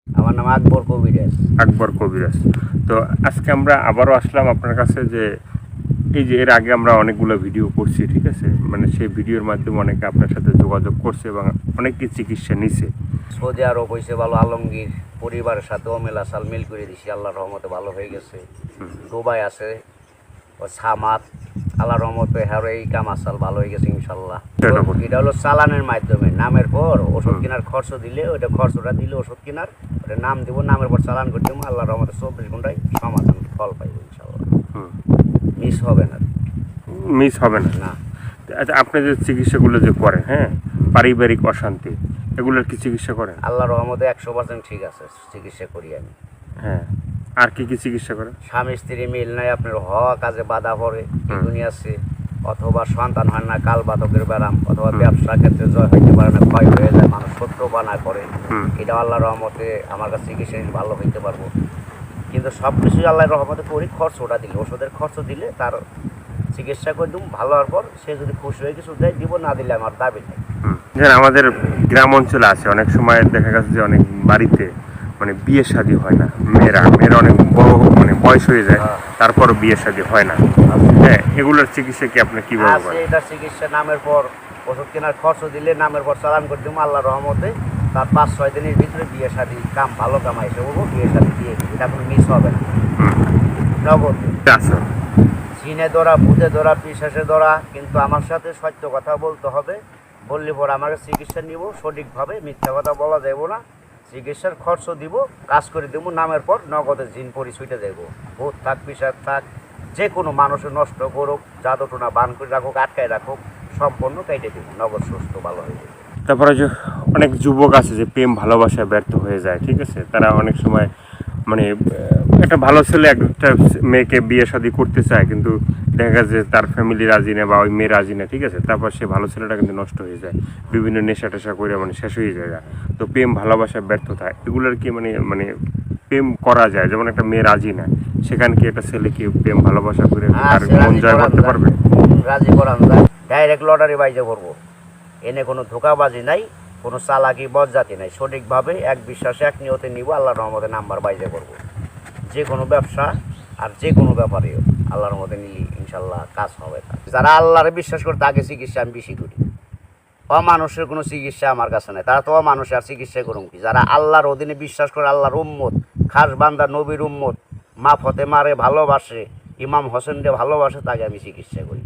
আমার নাম আকবর কবিরাজ। আকবর কবিরাজ। তো আজকে আমরা আবারও আসলাম আপনার কাছে যে এই যে এর আগে আমরা অনেকগুলো ভিডিও করছি, ঠিক আছে, মানে সেই ভিডিওর মাধ্যমে অনেকে আপনার সাথে যোগাযোগ করছে এবং অনেকই চিকিৎসা নিছে। সৌদি আরব হয়েছে ভালো, আলমগীর পরিবারের সাথেও মেলাসাল মিল করে দিছি, আল্লাহর রহমতে ভালো হয়ে গেছে। দুবাই আছে ও সামাত, আল্লাহর রহমতে হ্যারো এই কাম আসাল ভালো হয়ে গেছে ইনশাল্লাহ। এটা হলো চালানের মাধ্যমে, নামের পর ওষুধ কেনার খরচ দিলে ওইটা খরচটা দিলে ওষুধ কেনার ওটা নাম দিব, নামের পর চালান করে দেবো, আল্লাহর রহমতে 24 ঘন্টায় সমাধান ফল পাইব ইনশাল্লাহ। মিস হবে না, মিস হবে না। না। আচ্ছা, আপনি যে চিকিৎসাগুলো যে করেন, হ্যাঁ, পারিবারিক অশান্তি এগুলোর কি চিকিৎসা করেন? আল্লাহর রহমতে 100% ঠিক আছে, চিকিৎসা করি আমি। হ্যাঁ, আর কি কি চিকিৎসা করেন? স্বামী স্ত্রী মিল নাই, আপনার হওয়া কাজে বাধা পড়ে দুনিয়াছে, অথবা সন্তান হয় না, কাল বাতকের ব্যারাম, অথবা ব্যবসা ক্ষেত্রে জয় হইতে পারে না, ক্ষয় হয়ে যায়, মানুষ শত্রু বানা করে, এটা আল্লাহর রহমতে আমার কাছে চিকিৎসা নিয়ে ভালো হইতে পারবো। কিন্তু সব কিছুই আল্লাহর রহমতে করি, খরচটা দিলে, ওষুধের খরচ দিলে তার চিকিৎসা করে দিব, ভালো হওয়ার পর সে যদি খুশি হয়ে কিছু দেয় দিব, না দিলে আমার দাবি নেই। যেমন আমাদের গ্রাম অঞ্চলে আছে অনেক সময় দেখা গেছে যে অনেক বাড়িতে মানে বিয়ে শাদী হয় না, মেয়েরা অনেক বড় মানে বয়স হয়ে যায়, তারপরও বিয়ে শাদী হয় না। হ্যাঁ, এগুলোর চিকিৎসা কি আপনি কিভাবে করেন? এটার চিকিৎসা নামের পর ওষুধ কেনার খরচ দিলে, নামের পর চালান করে দেবো, আল্লাহর রহমতে তার 5-6 দিনের ভিতরে বিয়ে শাদী কাম ভালো কামাই এসে বলবো, বিয়ে শাদী দিয়ে দিবি, এটা কোনো মিস হবে না। নগদ আচ্ছা, চিনে ধরা, ভূতে ধরা, পিশাচে ধরা, কিন্তু আমার সাথে সত্য কথা বলতে হবে, বললে পর আমাকে চিকিৎসা নিব সঠিকভাবে, মিথ্যা কথা বলা যাব না, চিকিৎসার খরচ দিব, কাজ করে দেবো, নামের পর নগদের জিন পরিচয়টা দেবো। ভূত থাক, পিশাচ থাক, যে কোনো মানুষের নষ্ট করুক, জাদুটোনা বান করে রাখুক, আটকায় রাখুক, সম্পূর্ণ কেটে দেবো, নগদ সুস্থ ভালো হয়ে যাবে। তারপরে যে অনেক যুবক আছে যে প্রেম ভালোবাসায় ব্যর্থ হয়ে যায়, ঠিক আছে, তারা অনেক সময় মানে একটা ভালো ছেলে একটা মেয়েকে বিয়ে শাদী করতে চায়, কিন্তু দেখা গেছে তার ফ্যামিলি রাজি না বা ওই মেয়ে রাজি না, ঠিক আছে, তারপর সে ভালো ছেলেটা কিন্তু নষ্ট হয়ে যায়, বিভিন্ন নেশা টেশা করে মানে শেষ হয়ে যায়। তো প্রেম ভালোবাসায় ব্যর্থতা এগুলোর কি মানে মানে প্রেম করা যায়, যেমন একটা মেয়ে রাজি না, সেখানে কি একটা ছেলে কি প্রেম ভালোবাসা করে তার মন জয় করতে পারবে? রাজি করান যায়, ডাইরেক্ট লটারি বাইজে করবো, এনে কোনো ধোকাবাজি নাই, কোনো চালাকি বজ্জাতি নাই, সঠিকভাবে এক বিশ্বাসে এক নিয়তে নিব, আল্লাহর রহমতে নাম্বার বাইজে করব। যে কোনো ব্যবসা আর যে কোনো ব্যাপারেও আল্লাহর রহমতে নিলি ইনশাল্লাহ কাজ হবে। যারা আল্লাহরে বিশ্বাস করে তাকে চিকিৎসা আমি বেশি করি, অমানুষের কোনো চিকিৎসা আমার কাছে নেই, তারা তো অমানুষ আর চিকিৎসা করুন কি। যারা আল্লাহর অধীনে বিশ্বাস করে, আল্লাহর উম্মত, খাস বান্দা নবীর উম্মত, মা ফতেমারে ভালোবাসে, ইমাম হোসেনকে ভালোবাসে, তাকে আমি চিকিৎসা করি।